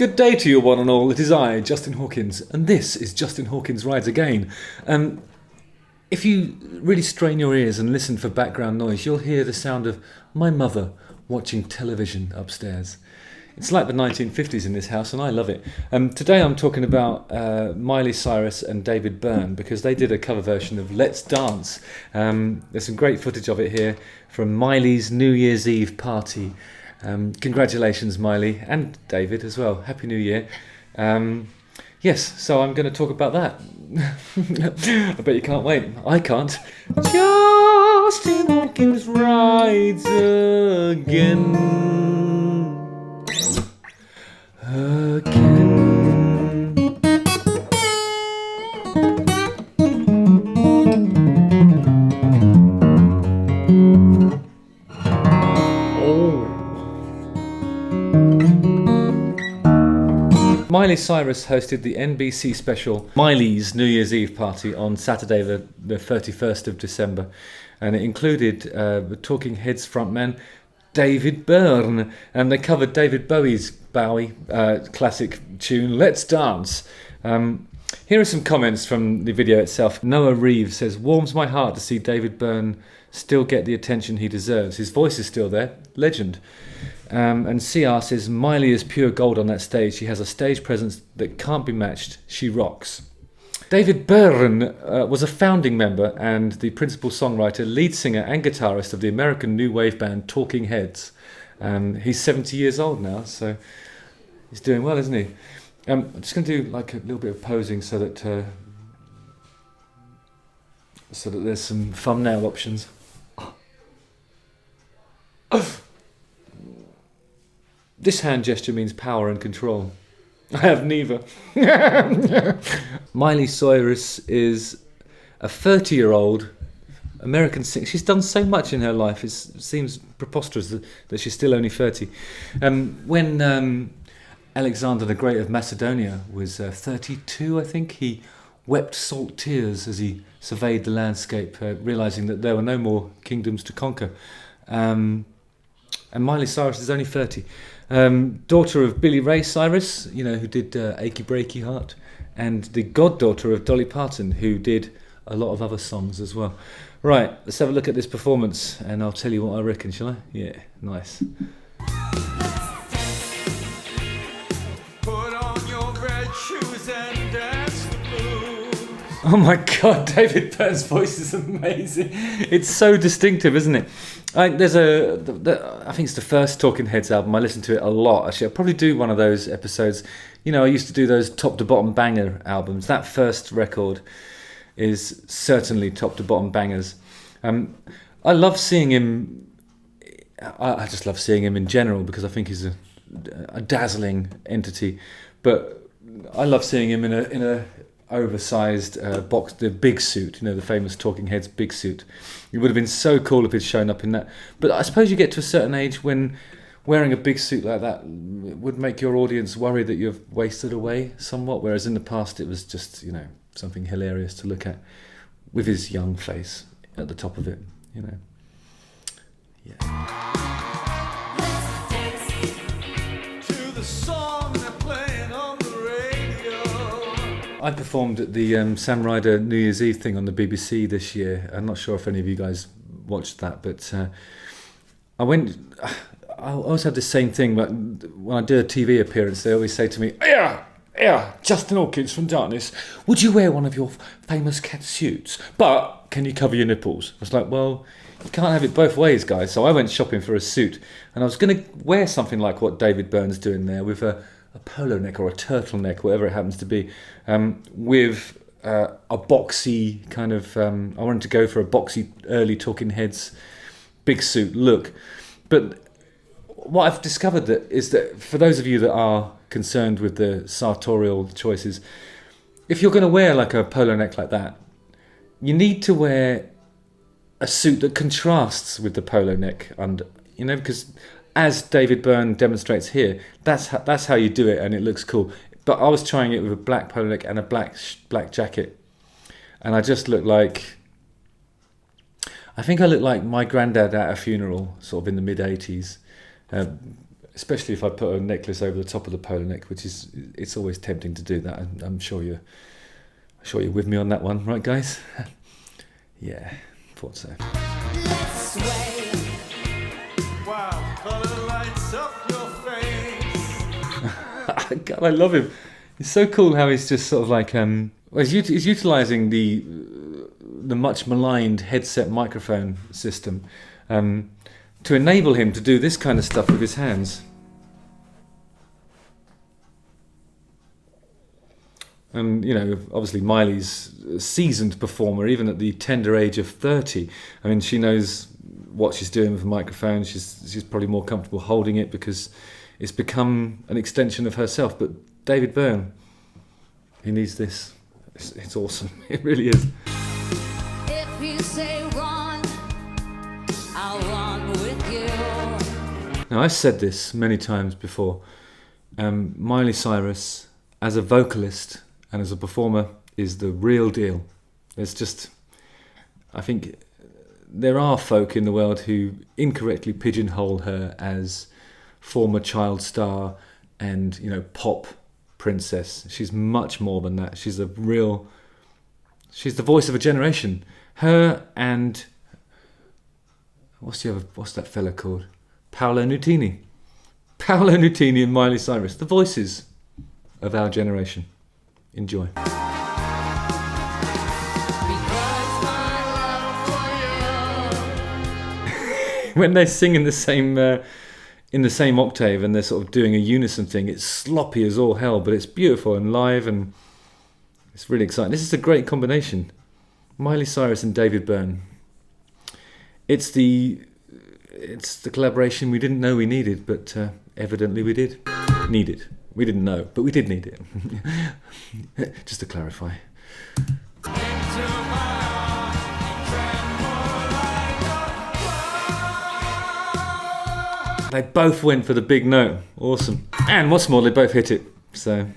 Good day to you one and all, it is I, Justin Hawkins, and this is Justin Hawkins Rides Again. If you really strain your ears and listen for background noise, you'll hear the sound of my mother watching television upstairs. It's like the 1950s in this house, and I love it. Today I'm talking about Miley, Cyrus and David Byrne, because they did a cover version of Let's Dance. There's some great footage of it here from Miley's New Year's Eve party. Congratulations, Miley, and David as well. Happy New Year. Yes, so I'm going to talk about that. I bet you can't wait. I can't. Justin Hawkins rides again. Miley Cyrus hosted the NBC special Miley's New Year's Eve party on Saturday the 31st of December, and it included the Talking Heads frontman David Byrne, and they covered David Bowie's classic tune Let's Dance. Here are some comments from the video itself. Noah Reeves says, "Warms my heart to see David Byrne still get the attention he deserves. His voice is still there. Legend." And CR says, "Miley is pure gold on that stage. She has a stage presence that can't be matched. She rocks." David Byrne was a founding member and the principal songwriter, lead singer and guitarist of the American new wave band Talking Heads. He's 70 years old now, so he's doing well, isn't he? I'm just going to do like a little bit of posing so that there's some thumbnail options. This hand gesture means power and control. I have neither. Miley Cyrus is a 30-year-old American singer. She's done so much in her life. It seems preposterous that she's still only 30. When Alexander the Great of Macedonia was 32, I think, he wept salt tears as he surveyed the landscape, realising that there were no more kingdoms to conquer. And Miley Cyrus is only 30. Daughter of Billy Ray Cyrus, who did Achy Breaky Heart, and the goddaughter of Dolly Parton, who did a lot of other songs as well. Right, let's have a look at this performance, and I'll tell you what I reckon, shall I? Yeah, nice. Put on your red shoes and dance the blues. Oh my God, David Byrne's voice is amazing. It's so distinctive, isn't it? I think it's the first Talking Heads album. I listen to it a lot. Actually, I'll probably do one of those episodes. I used to do those top to bottom banger albums. That first record is certainly top to bottom bangers. I love seeing him. I just love seeing him in general because I think he's a dazzling entity. But I love seeing him in a oversized box, the big suit, the famous Talking Heads big suit. It would have been so cool if he'd shown up in that. But I suppose you get to a certain age when wearing a big suit like that would make your audience worry that you've wasted away somewhat, whereas in the past it was just, something hilarious to look at with his young face at the top of it, Yeah. I performed at the Sam Ryder New Year's Eve thing on the BBC this year. I'm not sure if any of you guys watched that, but I always have the same thing, but when I do a TV appearance, they always say to me, Yeah, Justin Hawkins from Darkness, would you wear one of your famous cat suits? But can you cover your nipples? I was like, well, you can't have it both ways, guys. So I went shopping for a suit, and I was going to wear something like what David Byrne's doing there, with a polo neck or a turtleneck, whatever it happens to be, with a boxy kind of... I wanted to go for a boxy early Talking Heads big suit look. But what I've discovered is that for those of you that are concerned with the sartorial choices, if you're going to wear like a polo neck like that, you need to wear a suit that contrasts with the polo neck, and because as David Byrne demonstrates here, that's how you do it, and it looks cool. But I was trying it with a black polo neck and a black jacket, and I just looked like... I think I looked like my granddad at a funeral, sort of in the mid-'80s. especially if I put a necklace over the top of the polo neck, it's always tempting to do that. I'm sure you're with me on that one, right, guys? Yeah, thought so. Let's sway. Wow, color lights up your face. God, I love him. It's so cool how he's just sort of like he's utilising the much maligned headset microphone system to enable him to do this kind of stuff with his hands. And, you know, obviously Miley's a seasoned performer, even at the tender age of 30. I mean, she knows what she's doing with a microphone. She's probably more comfortable holding it because it's become an extension of herself. But David Byrne, he needs this. It's awesome. It really is. If you say run, I'll run with you. Now, I've said this many times before. Miley Cyrus, as a vocalist and as a performer, is the real deal. I think there are folk in the world who incorrectly pigeonhole her as former child star and, you know, pop princess. She's much more than that. She's the voice of a generation. Her and what's that fella called? Paolo Nutini and Miley Cyrus, the voices of our generation. Enjoy. When they sing in the same octave and they're sort of doing a unison thing, it's sloppy as all hell, but it's beautiful and live and it's really exciting. This is a great combination. Miley Cyrus and David Byrne. It's the collaboration we didn't know we needed, but evidently we did need it. We didn't know, but we did need it. Just to clarify. They both went for the big note. Awesome. And what's more, they both hit it. So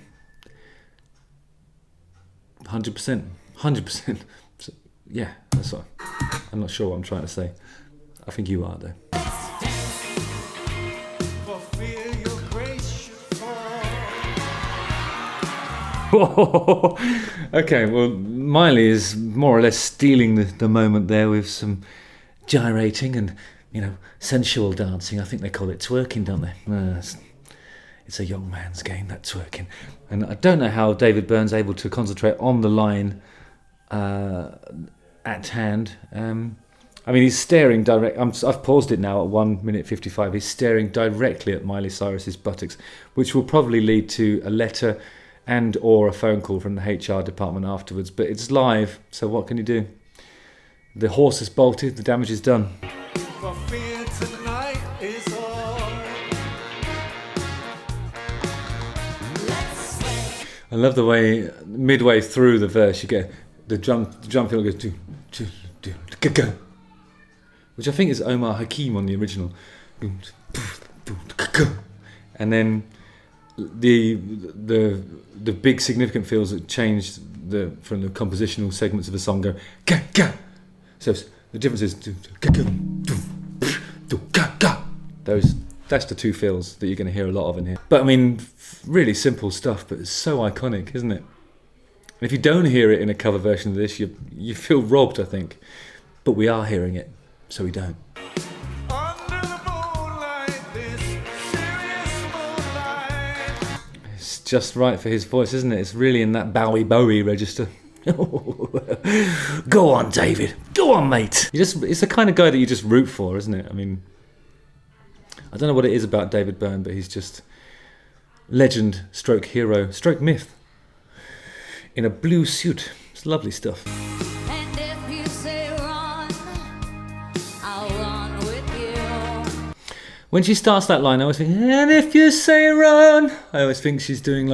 100%. 100%. So, yeah, that's what I'm not sure what I'm trying to say. I think you are, though. Okay, well, Miley is more or less stealing the moment there with some gyrating and, you know, sensual dancing. I think they call it twerking, don't they? It's a young man's game, that twerking. And I don't know how David Byrne's able to concentrate on the line at hand. I mean, he's staring direct. I've paused it now at 1 minute 55. He's staring directly at Miley Cyrus's buttocks, which will probably lead to a letter and or a phone call from the HR department afterwards. But it's live, so what can you do? The horse is bolted, the damage is done. I love the way midway through the verse you get the drum fill goes do, go, which I think is Omar Hakim on the original, and then the big significant fills that changed from the compositional segments of the song go ga. So the difference is that's the two fills that you're going to hear a lot of in here. But I mean, really simple stuff, but it's so iconic, isn't it? And if you don't hear it in a cover version of this, you feel robbed, I think. But we are hearing it, so we don't. It's just right for his voice, isn't it? It's really in that Bowie register. Go on, David. Go on, mate. It's the kind of guy that you just root for, isn't it? I mean, I don't know what it is about David Byrne, but he's just legend, stroke hero, stroke myth. In a blue suit. It's lovely stuff. And if you say run, I'll run with you. When she starts that line, I always think, and if you say run, I always think she's doing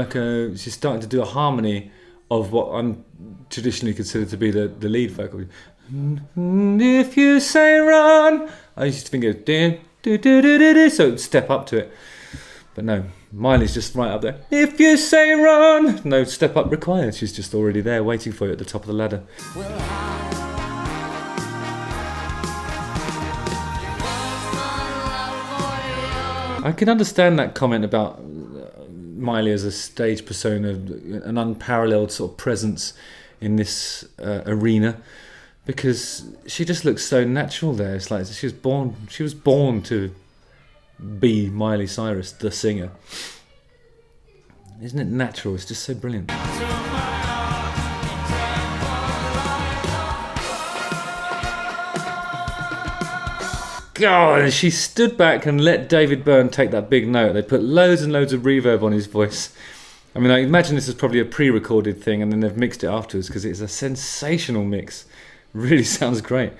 she's starting to do a harmony of what I'm traditionally considered to be the lead vocal. And if you say run, I used to think of do, so step up to it. But no, Miley's just right up there. If you say run, no step up required. She's just already there waiting for you at the top of the ladder. I can understand that comment about Miley as a stage persona, an unparalleled sort of presence in this arena, because she just looks so natural there. It's like she was born to be Miley Cyrus, the singer. Isn't it natural? It's just so brilliant. God, she stood back and let David Byrne take that big note. They put loads and loads of reverb on his voice. I mean, I imagine this is probably a pre-recorded thing and then they've mixed it afterwards, because it's a sensational mix. Really sounds great.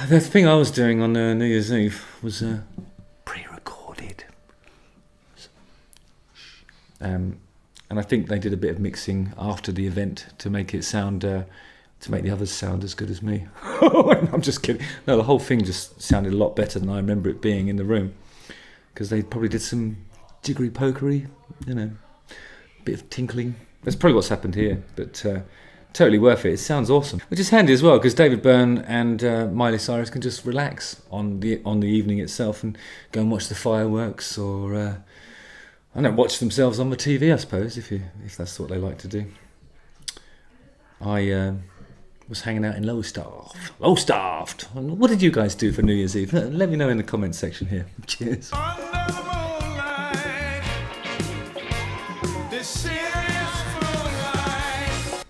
The thing I was doing on New Year's Eve was pre-recorded. And I think they did a bit of mixing after the event to make it sound... to make the others sound as good as me. I'm just kidding. No, the whole thing just sounded a lot better than I remember it being in the room, because they probably did some jiggery pokery, bit of tinkling. That's probably what's happened here, but totally worth it. It sounds awesome, which is handy as well, because David Byrne and Miley Cyrus can just relax on the evening itself and go and watch the fireworks, or I don't know, watch themselves on the TV, I suppose, if that's what they like to do. I was hanging out in Lowestoft. What did you guys do for New Year's Eve? Let me know in the comments section here. Cheers.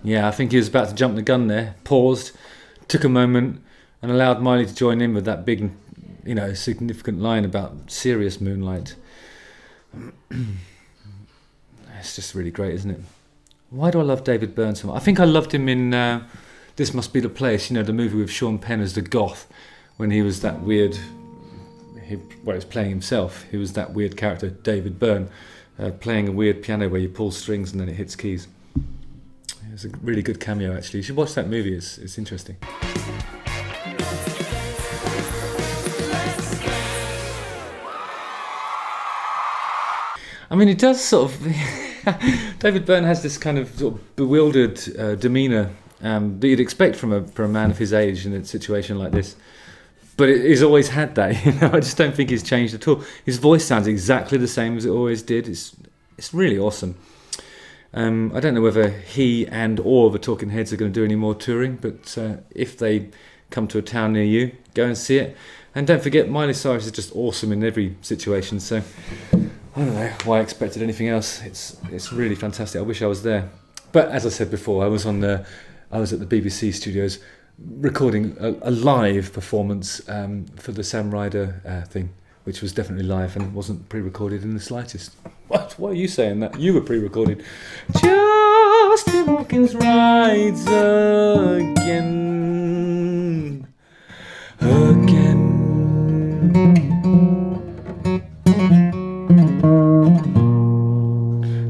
Yeah, I think he was about to jump the gun there. Paused, took a moment, and allowed Miley to join in with that big, significant line about serious moonlight. It's just really great, isn't it? Why do I love David Byrne so much? I think I loved him in This Must Be the Place, the movie with Sean Penn as the goth, when he was that weird... he was playing himself. He was that weird character, David Byrne, playing a weird piano where you pull strings and then it hits keys. It was a really good cameo, actually. You should watch that movie. It's interesting. I mean, it does sort of... David Byrne has this kind of sort of bewildered demeanour that you'd expect from a man of his age in a situation like this. But he's always had that, I just don't think he's changed at all. His voice sounds exactly the same as it always did. It's really awesome. I don't know whether he and or the Talking Heads are going to do any more touring, but if they come to a town near you, go and see it. And don't forget, Miley Cyrus is just awesome in every situation, so... I don't know why I expected anything else. It's really fantastic. I wish I was there. But as I said before, I was at the BBC studios recording a live performance for the Sam Ryder thing, which was definitely live and wasn't pre-recorded in the slightest. What? Why are you saying that? You were pre-recorded. Justin Hawkins rides again.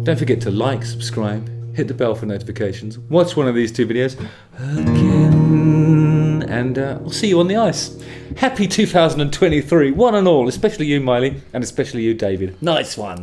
Don't forget to like, subscribe, hit the bell for notifications, watch one of these two videos again, and I'll see you on the ice. Happy 2023, one and all, especially you, Miley, and especially you, David. Nice one.